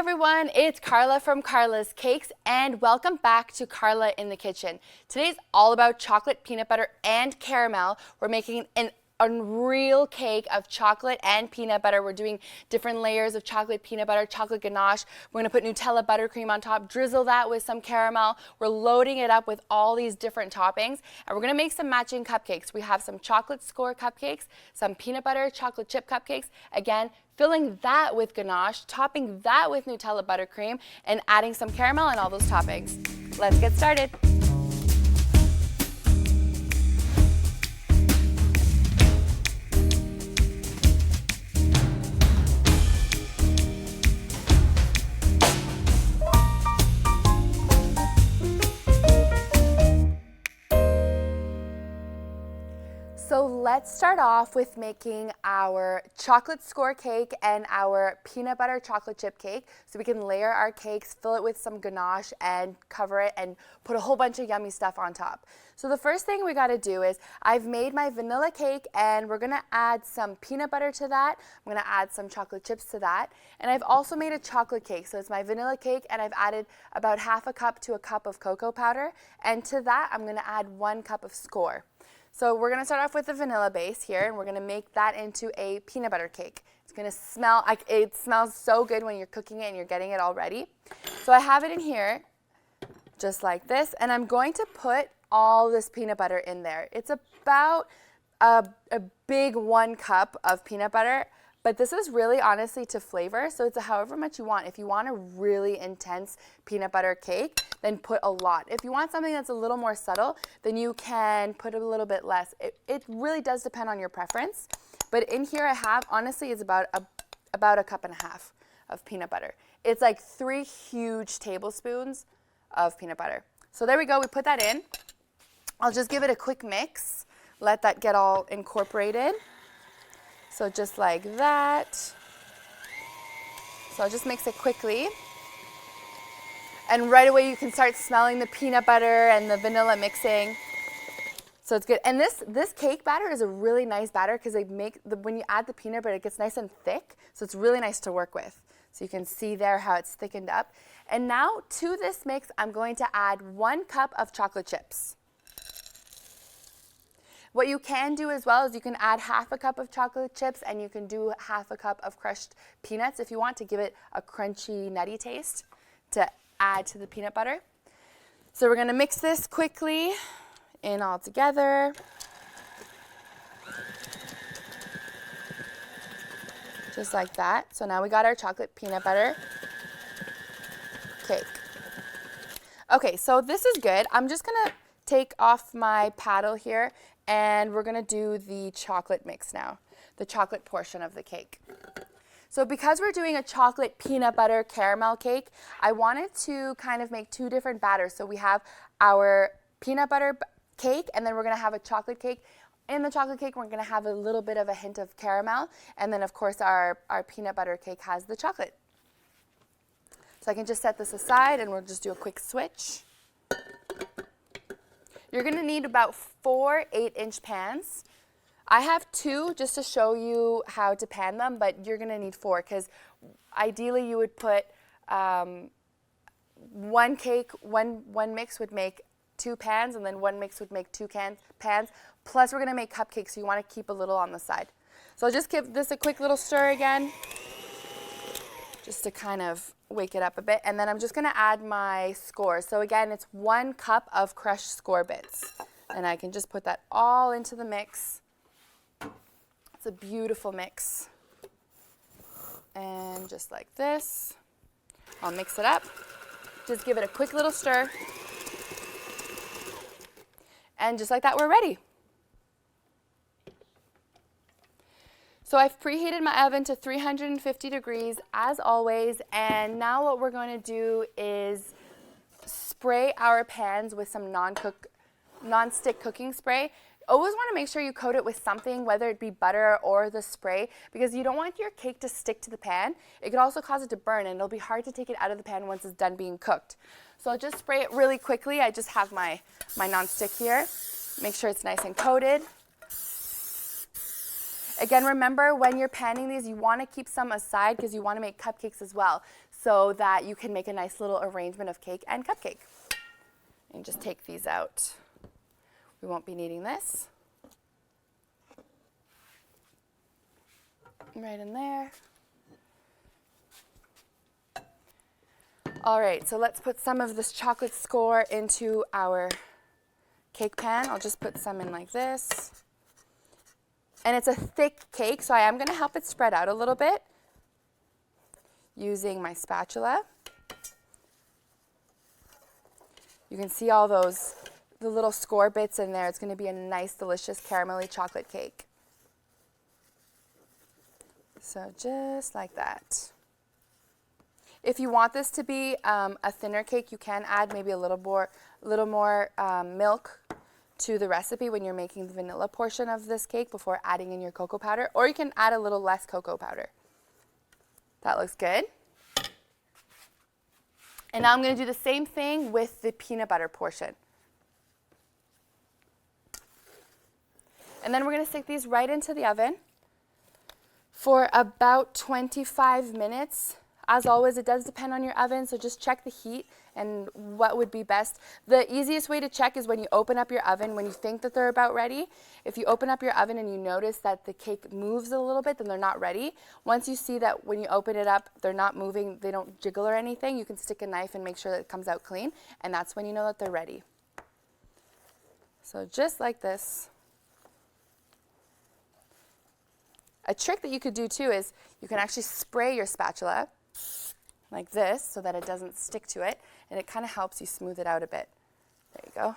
everyone, it's Carla from Carla's Cakes and welcome back to Carla in the Kitchen. Today's all about chocolate, peanut butter, and caramel. We're making an unreal cake of chocolate and peanut butter. We're doing different layers of chocolate, peanut butter, chocolate ganache. We're going to put Nutella buttercream on top, drizzle that with some caramel. We're loading it up with all these different toppings, and we're going to make some matching cupcakes. We have some chocolate score cupcakes, some peanut butter chocolate chip cupcakes. Again, filling that with ganache, topping that with Nutella buttercream, and adding some caramel and all those toppings. Let's get started. So let's start off with making our chocolate score cake and our peanut butter chocolate chip cake so we can layer our cakes, fill it with some ganache and cover it and put a whole bunch of yummy stuff on top. So the first thing we got to do is I've made my vanilla cake and we're going to add some peanut butter to that. I'm going to add some chocolate chips to that. And I've also made a chocolate cake. So it's my vanilla cake and I've added about half a cup to a cup of cocoa powder. And to that I'm going to add 1 cup of score. So we're going to start off with the vanilla base here, and we're going to make that into a peanut butter cake. It's going to smell, it smells so good when you're cooking it and you're getting it all ready. So I have it in here, just like this, and I'm going to put all this peanut butter in there. It's about a big 1 cup of peanut butter, but this is really honestly to flavor, so it's however much you want. If you want a really intense peanut butter cake, then put a lot. If you want something that's a little more subtle, then you can put a little bit less. It really does depend on your preference, but in here I have, honestly, it's about a cup and a half of peanut butter. It's like 3 huge tablespoons of peanut butter. So there we go, we put that in. I'll just give it a quick mix, let that get all incorporated. So just like that. So I'll just mix it quickly. And right away you can start smelling the peanut butter and the vanilla mixing. So it's good. And this cake batter is a really nice batter because when you add the peanut butter, it gets nice and thick. So it's really nice to work with. So you can see there how it's thickened up. And now to this mix, I'm going to add 1 cup of chocolate chips. What you can do as well is you can add half a cup of chocolate chips and you can do half a cup of crushed peanuts if you want to give it a crunchy, nutty taste to add to the peanut butter. So we're going to mix this quickly in all together. Just like that. So now we got our chocolate peanut butter cake. Okay, so this is good. I'm just going to take off my paddle here and we're going to do the chocolate mix now, the chocolate portion of the cake. So because we're doing a chocolate peanut butter caramel cake, I wanted to kind of make 2 different batters. So we have our peanut butter cake and then we're going to have a chocolate cake. In the chocolate cake, we're going to have a little bit of a hint of caramel. And then, of course, our peanut butter cake has the chocolate. So I can just set this aside and we'll just do a quick switch. You're going to need about 4 8-inch pans. I have 2 just to show you how to pan them, but you're going to need 4 because ideally you would put one mix would make 2 pans and then 1 mix would make 2 pans. Plus we're going to make cupcakes, so you want to keep a little on the side. So I'll just give this a quick little stir again just to kind of wake it up a bit. And then I'm just going to add my score. So again, it's 1 cup of crushed score bits. And I can just put that all into the mix. It's a beautiful mix. And just like this, I'll mix it up. Just give it a quick little stir. And just like that, we're ready. So I've preheated my oven to 350 degrees as always, and now what we're going to do is spray our pans with some non-stick cooking spray. Always want to make sure you coat it with something, whether it be butter or the spray, because you don't want your cake to stick to the pan. It could also cause it to burn, and it'll be hard to take it out of the pan once it's done being cooked. So I'll just spray it really quickly. I just have my non-stick here. Make sure it's nice and coated. Again, remember when you're panning these, you want to keep some aside because you want to make cupcakes as well. so that you can make a nice little arrangement of cake and cupcake. And just take these out. We won't be needing this. Right in there. All right, so let's put some of this chocolate score into our cake pan. I'll just put some in like this. And it's a thick cake, so I am going to help it spread out a little bit using my spatula. You can see all the little score bits in there. It's going to be a nice, delicious caramelly chocolate cake. So just like that. If you want this to be a thinner cake, you can add maybe a little more milk to the recipe when you're making the vanilla portion of this cake before adding in your cocoa powder, or you can add a little less cocoa powder. That looks good. And now I'm going to do the same thing with the peanut butter portion. And then we're going to stick these right into the oven for about 25 minutes. As always, it does depend on your oven, so just check the heat and what would be best. The easiest way to check is when you open up your oven, when you think that they're about ready. If you open up your oven and you notice that the cake moves a little bit, then they're not ready. Once you see that when you open it up, they're not moving, they don't jiggle or anything, you can stick a knife and make sure that it comes out clean, and that's when you know that they're ready. So just like this. A trick that you could do too is you can actually spray your spatula like this so that it doesn't stick to it, and it kind of helps you smooth it out a bit. There you go.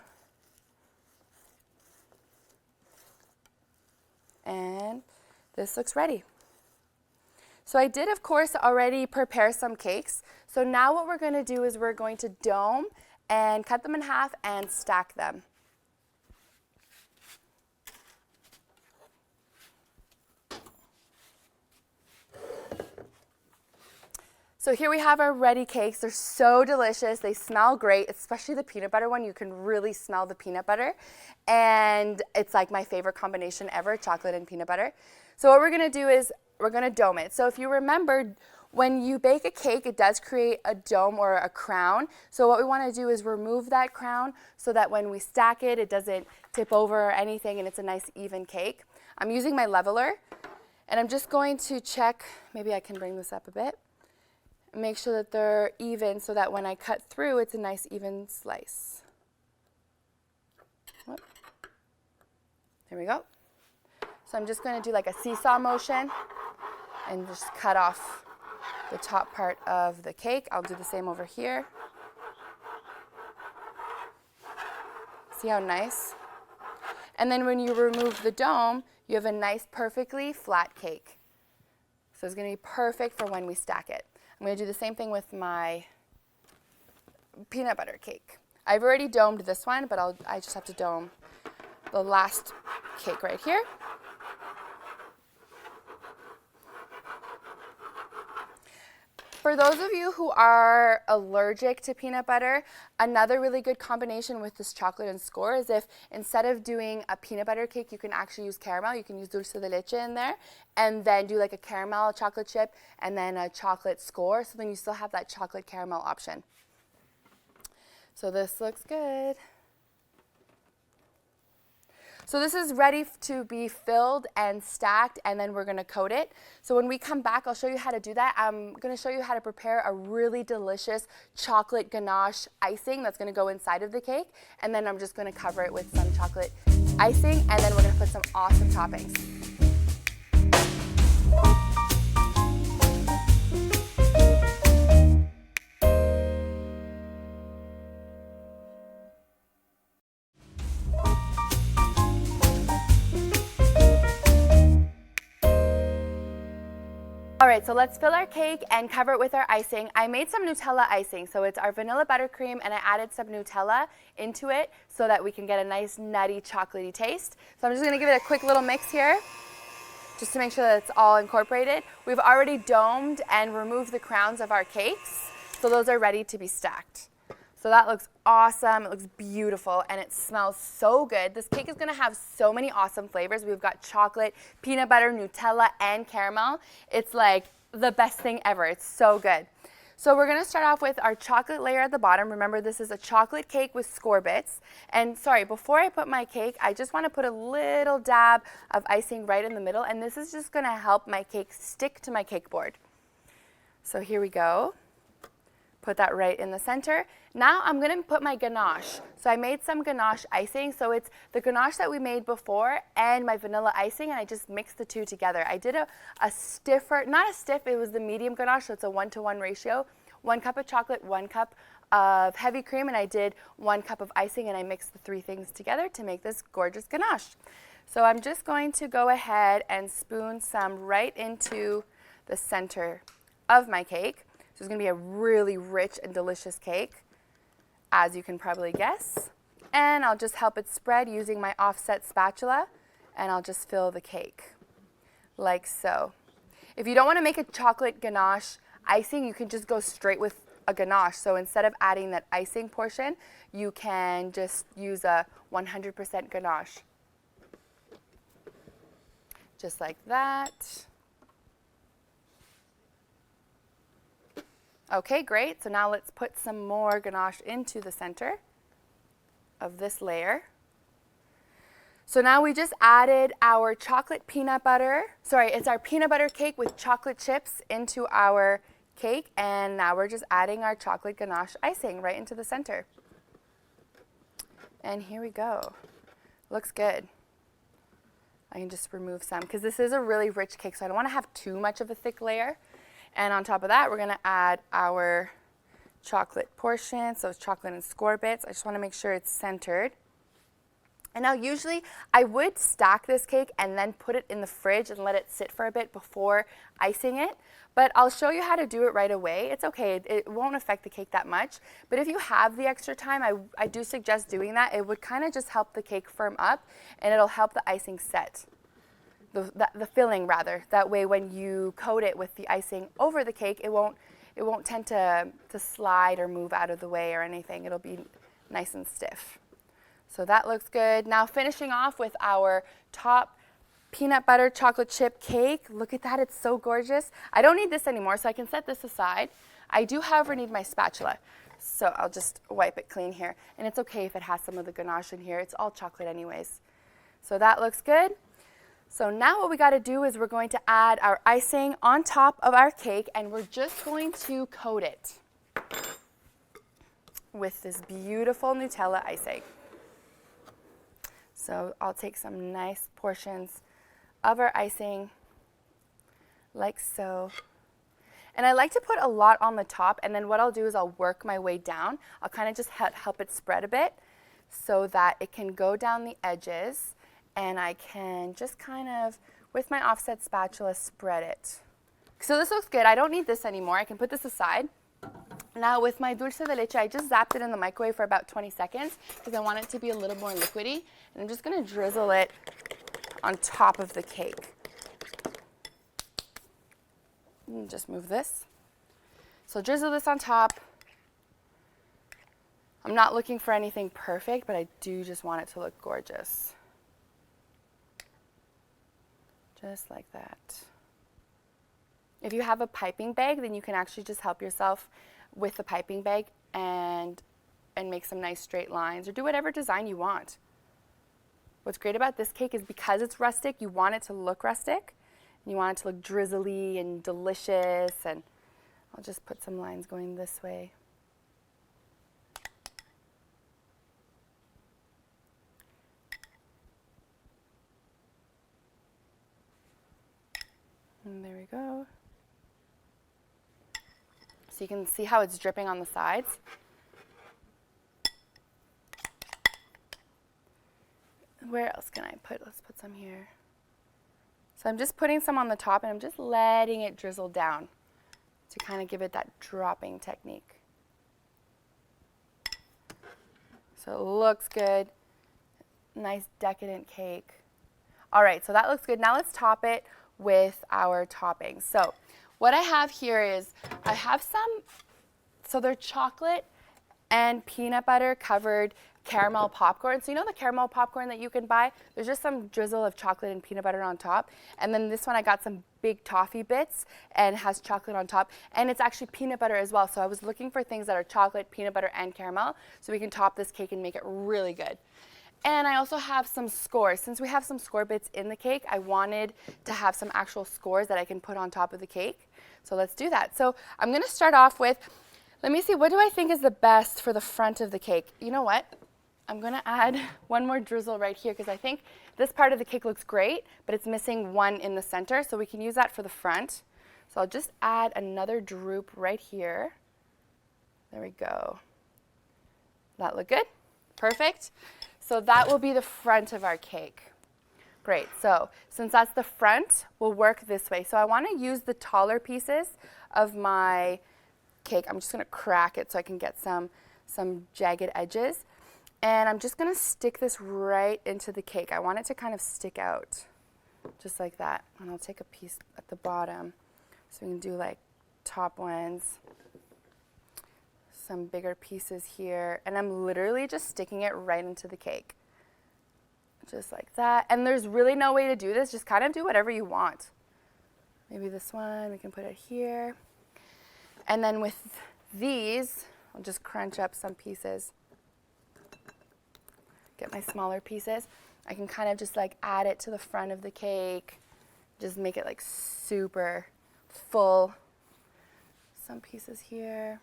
And this looks ready. So I did, of course, already prepare some cakes. So now what we're going to do is we're going to dome and cut them in half and stack them. So here we have our ready cakes. They're so delicious. They smell great, especially the peanut butter one. You can really smell the peanut butter. And it's like my favorite combination ever, chocolate and peanut butter. So what we're going to do is we're going to dome it. So if you remember, when you bake a cake, it does create a dome or a crown. So what we want to do is remove that crown so that when we stack it, it doesn't tip over or anything, and it's a nice even cake. I'm using my leveler, and I'm just going to check, maybe I can bring this up a bit. Make sure that they're even so that when I cut through, it's a nice even slice. Whoop. There we go. So I'm just going to do like a seesaw motion and just cut off the top part of the cake. I'll do the same over here. See how nice? And then when you remove the dome, you have a nice, perfectly flat cake. So it's going to be perfect for when we stack it. I'm going to do the same thing with my peanut butter cake. I've already domed this one, but I just have to dome the last cake right here. For those of you who are allergic to peanut butter, another really good combination with this chocolate and score is if instead of doing a peanut butter cake, you can actually use caramel. You can use dulce de leche in there and then do like a caramel chocolate chip and then a chocolate score. So then you still have that chocolate caramel option. So this looks good. So this is ready to be filled and stacked, and then we're going to coat it. So when we come back, I'll show you how to do that. I'm going to show you how to prepare a really delicious chocolate ganache icing that's going to go inside of the cake, and then I'm just going to cover it with some chocolate icing, and then we're going to put some awesome toppings. All right, so let's fill our cake and cover it with our icing. I made some Nutella icing, so it's our vanilla buttercream, and I added some Nutella into it so that we can get a nice nutty chocolatey taste. So I'm just gonna give it a quick little mix here, just to make sure that it's all incorporated. We've already domed and removed the crowns of our cakes, so those are ready to be stacked. So that looks awesome, it looks beautiful, and it smells so good. This cake is gonna have so many awesome flavors. We've got chocolate, peanut butter, Nutella, and caramel. It's like the best thing ever, it's so good. So we're going to start off with our chocolate layer at the bottom. Remember, this is a chocolate cake with score bits. And sorry, before I put my cake, I just want to put a little dab of icing right in the middle. And this is just going to help my cake stick to my cake board. So here we go. Put that right in the center. Now I'm going to put my ganache. So I made some ganache icing. So it's the ganache that we made before and my vanilla icing, and I just mixed the two together. I did a stiffer, not a stiff, it was the medium ganache, so it's a 1-to-1 ratio. 1 cup of chocolate, 1 cup of heavy cream, and I did 1 cup of icing, and I mixed the 3 things together to make this gorgeous ganache. So I'm just going to go ahead and spoon some right into the center of my cake. So it's going to be a really rich and delicious cake, as you can probably guess. And I'll just help it spread using my offset spatula, and I'll just fill the cake like so. If you don't want to make a chocolate ganache icing, you can just go straight with a ganache. So instead of adding that icing portion, you can just use a 100% ganache. Just like that. Okay, great. So now let's put some more ganache into the center of this layer. So now we just added our chocolate peanut butter. Sorry, it's our peanut butter cake with chocolate chips into our cake. And now we're just adding our chocolate ganache icing right into the center. And here we go. Looks good. I can just remove some because this is a really rich cake, so I don't want to have too much of a thick layer. And on top of that, we're going to add our chocolate portion, so it's chocolate and score bits. I just want to make sure it's centered. And now usually I would stack this cake and then put it in the fridge and let it sit for a bit before icing it. But I'll show you how to do it right away. It's okay, it won't affect the cake that much. But if you have the extra time, I do suggest doing that. It would kind of just help the cake firm up, and it'll help the icing set. The filling rather. That way when you coat it with the icing over the cake, it won't tend to slide or move out of the way or anything. It'll be nice and stiff. So that looks good. Now finishing off with our top peanut butter chocolate chip cake. Look at that, it's so gorgeous. I don't need this anymore, so I can set this aside. I do, however, need my spatula. So I'll just wipe it clean here. And it's okay if it has some of the ganache in here. It's all chocolate anyways. So that looks good. So now what we got to do is we're going to add our icing on top of our cake, and we're just going to coat it with this beautiful Nutella icing. So I'll take some nice portions of our icing like so. And I like to put a lot on the top, and then what I'll do is I'll work my way down. I'll kind of just help it spread a bit so that it can go down the edges. And I can just kind of, with my offset spatula, spread it. So this looks good. I don't need this anymore. I can put this aside. Now with my dulce de leche, I just zapped it in the microwave for about 20 seconds because I want it to be a little more liquidy. And I'm just going to drizzle it on top of the cake. And just move this. So drizzle this on top. I'm not looking for anything perfect, but I do just want it to look gorgeous. Just like that. If you have a piping bag, then you can actually just help yourself with the piping bag and make some nice straight lines, or do whatever design you want. What's great about this cake is because it's rustic, you want it to look rustic. You want it to look drizzly and delicious, and I'll just put some lines going this way. And there we go. So you can see how it's dripping on the sides. Where else can I put? Let's put some here. So I'm just putting some on the top, and I'm just letting it drizzle down to kind of give it that dropping technique. So it looks good. Nice decadent cake. All right, so that looks good. Now let's top it with our toppings. So what I have here is I have some, so they're chocolate and peanut butter covered caramel popcorn. So you know the caramel popcorn that you can buy? There's just some drizzle of chocolate and peanut butter on top. And then this one I got some big toffee bits and has chocolate on top. And it's actually peanut butter as well. So I was looking for things that are chocolate, peanut butter, and caramel so we can top this cake and make it really good. And I also have some scores. Since we have some score bits in the cake, I wanted to have some actual scores that I can put on top of the cake. So let's do that. So I'm going to start off with, let me see, what do I think is the best for the front of the cake? You know what? I'm going to add one more drizzle right here because I think this part of the cake looks great, but it's missing one in the center, so we can use that for the front. So I'll just add another droop right here. There we go. That look good? Perfect. So that will be the front of our cake. Great, so since that's the front, we'll work this way. So I want to use the taller pieces of my cake. I'm just going to crack it so I can get some jagged edges. And I'm just going to stick this right into the cake. I want it to kind of stick out, just like that. And I'll take a piece at the bottom so we can do like top ones. Some bigger pieces here, and I'm literally just sticking it right into the cake. Just like that. And there's really no way to do this, just kind of do whatever you want. Maybe this one, we can put it here. And then with these, I'll just crunch up some pieces. Get my smaller pieces. I can kind of just like add it to the front of the cake. Just make it like super full. Some pieces here.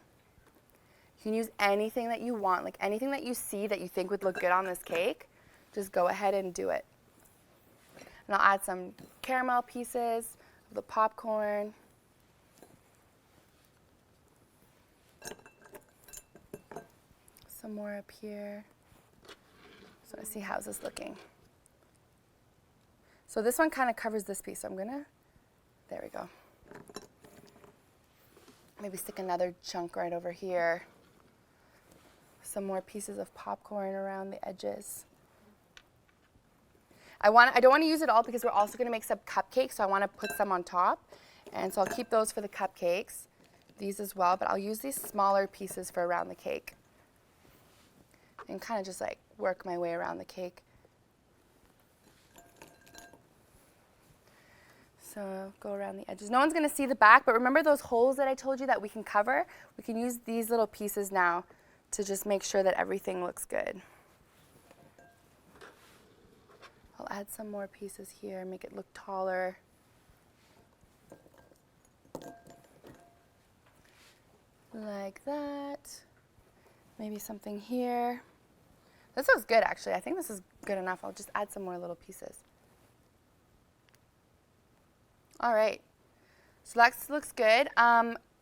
You can use anything that you want, like anything that you see that you think would look good on this cake, just go ahead and do it. And I'll add some caramel pieces of the popcorn. Some more up here. So let's see, how's this looking? So this one kind of covers this piece, so I'm gonna, there we go. Maybe stick another chunk right over here. Some more pieces of popcorn around the edges. I don't want to use it all because we're also going to make some cupcakes, so I want to put some on top. And so I'll keep those for the cupcakes, these as well, but I'll use these smaller pieces for around the cake. And kind of just like work my way around the cake. So go around the edges. No one's going to see the back, but remember those holes that I told you that we can cover? We can use these little pieces now to just make sure that everything looks good. I'll add some more pieces here, make it look taller. Like that. Maybe something here. This looks good actually. I think this is good enough. I'll just add some more little pieces. All right, so that looks good.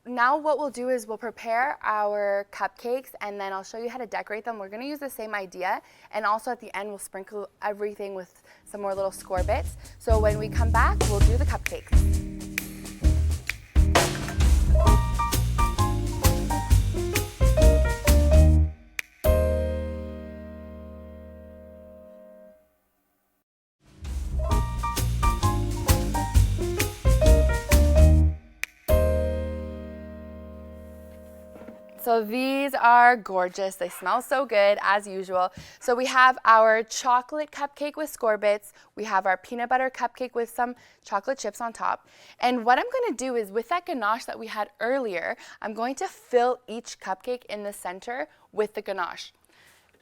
Now what we'll do is we'll prepare our cupcakes and then I'll show you how to decorate them. We're going to use the same idea, and also at the end we'll sprinkle everything with some more little score bits. So when we come back, we'll do the cupcakes. So these are gorgeous. They smell so good as usual. So we have our chocolate cupcake with score bits. We have our peanut butter cupcake with some chocolate chips on top. And what I'm going to do is with that ganache that we had earlier, I'm going to fill each cupcake in the center with the ganache.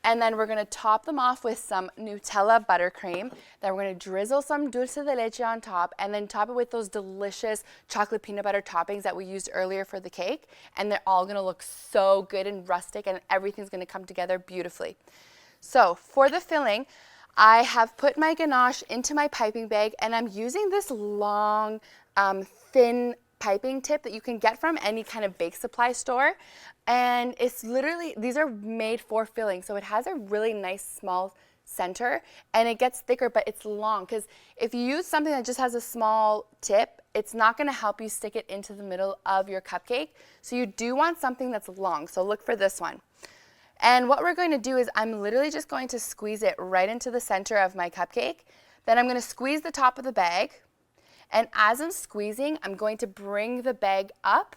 And then we're going to top them off with some Nutella buttercream. Then we're going to drizzle some dulce de leche on top and then top it with those delicious chocolate peanut butter toppings that we used earlier for the cake. And they're all going to look so good and rustic, and everything's going to come together beautifully. So for the filling, I have put my ganache into my piping bag, and I'm using this long, thin piping tip that you can get from any kind of bake supply store. And it's literally, these are made for filling, so it has a really nice small center, and it gets thicker, but it's long, because if you use something that just has a small tip, it's not going to help you stick it into the middle of your cupcake. So you do want something that's long, so look for this one. And what we're going to do is I'm literally just going to squeeze it right into the center of my cupcake. Then I'm going to squeeze the top of the bag, and as I'm squeezing, I'm going to bring the bag up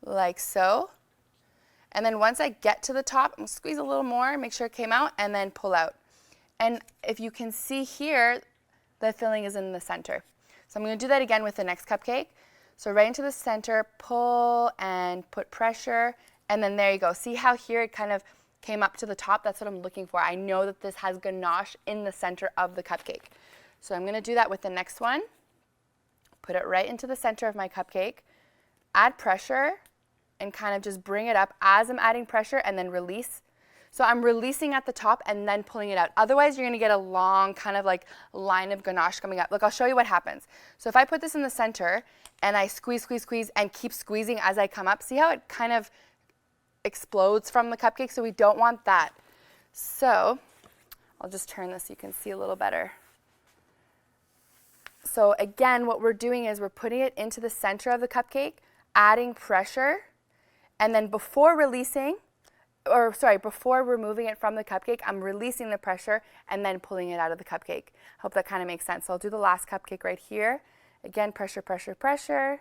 like so. And then once I get to the top, I'm gonna squeeze a little more, make sure it came out, and then pull out. And if you can see here, the filling is in the center. So I'm gonna do that again with the next cupcake. So right into the center, pull and put pressure, and then there you go. See how here it kind of came up to the top? That's what I'm looking for. I know that this has ganache in the center of the cupcake. So I'm gonna do that with the next one. Put it right into the center of my cupcake, add pressure, and kind of just bring it up as I'm adding pressure and then release. So I'm releasing at the top and then pulling it out. Otherwise, you're gonna get a long kind of like line of ganache coming up. Look, I'll show you what happens. So if I put this in the center and I squeeze, squeeze, squeeze, and keep squeezing as I come up, see how it kind of explodes from the cupcake? So we don't want that. So I'll just turn this so you can see a little better. So again, what we're doing is we're putting it into the center of the cupcake, adding pressure, and then before removing it from the cupcake, I'm releasing the pressure and then pulling it out of the cupcake. Hope that kind of makes sense. So I'll do the last cupcake right here. Again, pressure, pressure, pressure.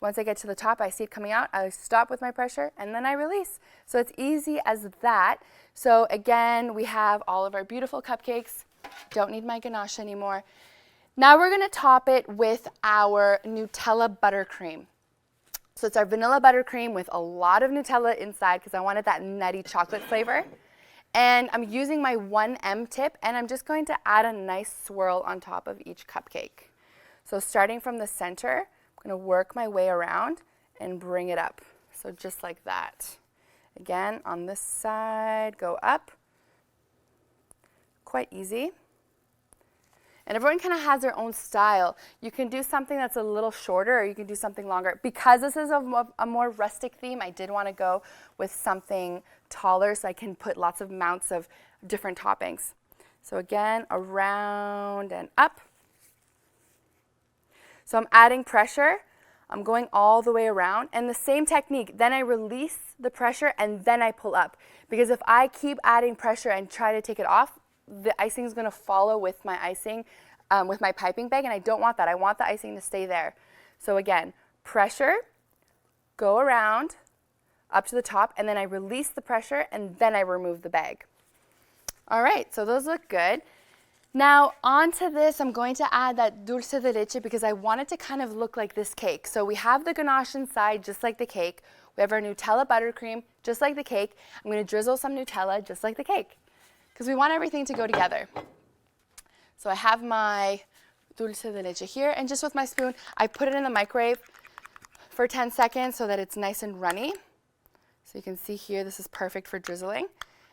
Once I get to the top, I see it coming out, I stop with my pressure, and then I release. So it's easy as that. So again, we have all of our beautiful cupcakes. Don't need my ganache anymore. Now we're gonna top it with our Nutella buttercream. So it's our vanilla buttercream with a lot of Nutella inside because I wanted that nutty chocolate flavor. And I'm using my 1M tip, and I'm just going to add a nice swirl on top of each cupcake. So starting from the center, I'm going to work my way around and bring it up. So just like that. Again, on this side, go up. Quite easy. And everyone kind of has their own style. You can do something that's a little shorter, or you can do something longer. Because this is a more rustic theme, I did want to go with something taller so I can put lots of mounts of different toppings. So again, around and up. So I'm adding pressure. I'm going all the way around. And the same technique, then I release the pressure and then I pull up. Because if I keep adding pressure and try to take it off, the icing is going to follow with my icing, with my piping bag, and I don't want that. I want the icing to stay there. So again, pressure, go around, up to the top, and then I release the pressure, and then I remove the bag. All right, so those look good. Now onto this, I'm going to add that dulce de leche because I want it to kind of look like this cake. So we have the ganache inside, just like the cake. We have our Nutella buttercream, just like the cake. I'm going to drizzle some Nutella, just like the cake, because we want everything to go together. So I have my dulce de leche here, and just with my spoon, I put it in the microwave for 10 seconds so that it's nice and runny. So you can see here, this is perfect for drizzling.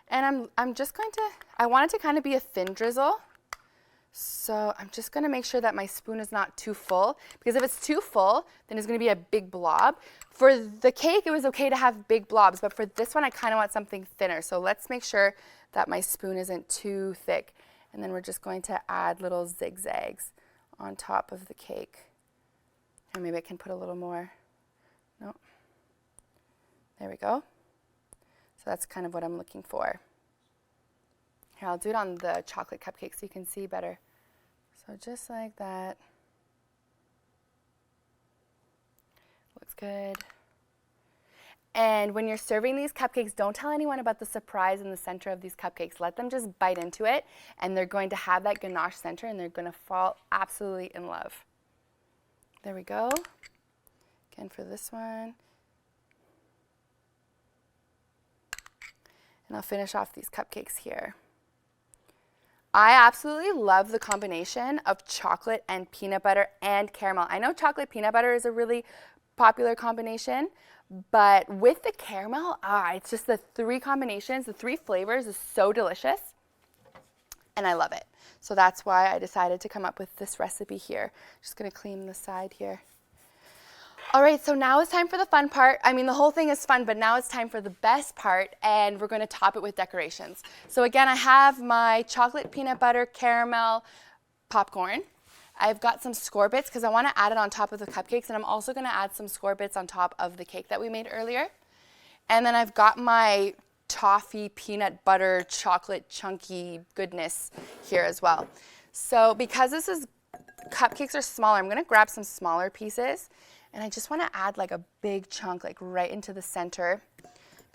And I'm just going to, I want it to kind of be a thin drizzle. So I'm just going to make sure that my spoon is not too full, because if it's too full, then it's going to be a big blob. For the cake, it was okay to have big blobs, but for this one, I kind of want something thinner. So let's make sure that my spoon isn't too thick. And then we're just going to add little zigzags on top of the cake. And maybe I can put a little more. No. There we go. So that's kind of what I'm looking for. Here, I'll do it on the chocolate cupcake so you can see better. So just like that. Looks good. And when you're serving these cupcakes, don't tell anyone about the surprise in the center of these cupcakes. Let them just bite into it, and they're going to have that ganache center, and they're going to fall absolutely in love. There we go. Again for this one. And I'll finish off these cupcakes here. I absolutely love the combination of chocolate and peanut butter and caramel. I know chocolate peanut butter is a really popular combination, but with the caramel, it's just the three combinations, the three flavors is so delicious, and I love it. So that's why I decided to come up with this recipe here. Just gonna clean the side here. All right, so now it's time for the fun part. I mean, the whole thing is fun, but now it's time for the best part, and we're gonna top it with decorations. So again, I have my chocolate peanut butter caramel popcorn. I've got some score bits because I want to add it on top of the cupcakes, and I'm also going to add some score bits on top of the cake that we made earlier. And then I've got my toffee peanut butter chocolate chunky goodness here as well. So because cupcakes are smaller, I'm going to grab some smaller pieces, and I just want to add like a big chunk like right into the center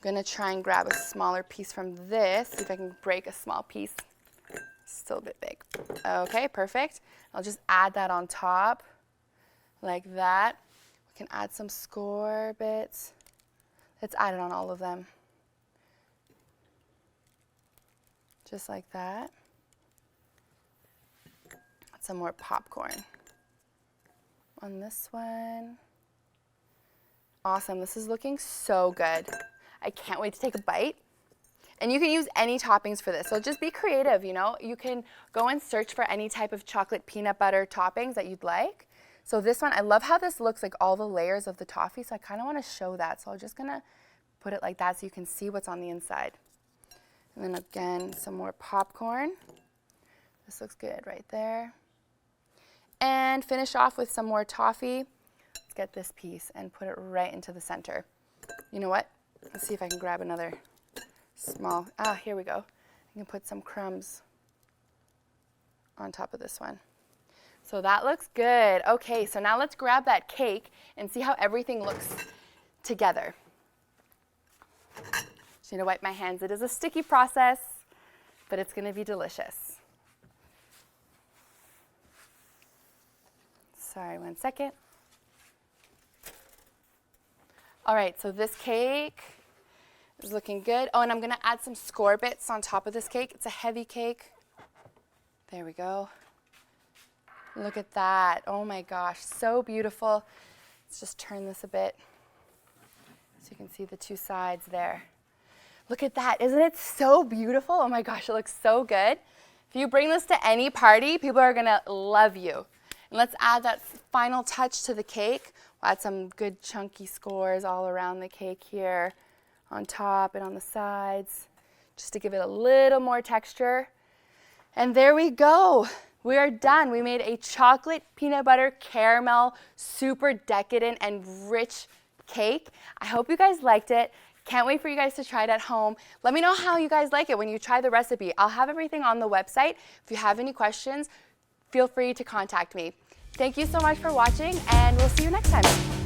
gonna try and grab a smaller piece from this, see if I can break a small piece. Still a bit big. Okay, perfect. I'll just add that on top like that. We can add some score bits. Let's add it on all of them. Just like that. Some more popcorn on this one. Awesome, this is looking so good. I can't wait to take a bite. And you can use any toppings for this, so just be creative, you know. You can go and search for any type of chocolate peanut butter toppings that you'd like. So this one, I love how this looks like all the layers of the toffee, so I kind of want to show that. So I'm just gonna put it like that so you can see what's on the inside. And then again, some more popcorn. This looks good right there. And finish off with some more toffee. Let's get this piece and put it right into the center. You know what? Let's see if I can grab another small, here we go. I can put some crumbs on top of this one. So that looks good. Okay, so now let's grab that cake and see how everything looks together. Just need to wipe my hands. It is a sticky process, but it's gonna be delicious. Sorry, 1 second. All right, so this cake is looking good. Oh, and I'm gonna add some score bits on top of this cake. It's a heavy cake. There we go. Look at that. Oh my gosh, so beautiful. Let's just turn this a bit so you can see the two sides there. Look at that. Isn't it so beautiful? Oh my gosh, it looks so good. If you bring this to any party, people are gonna love you. And let's add that final touch to the cake. We'll add some good chunky scores all around the cake here, on top and on the sides, just to give it a little more texture. And there we go. We are done. We made a chocolate peanut butter caramel, super decadent and rich cake. I hope you guys liked it. Can't wait for you guys to try it at home. Let me know how you guys like it when you try the recipe. I'll have everything on the website. If you have any questions, feel free to contact me. Thank you so much for watching, and we'll see you next time.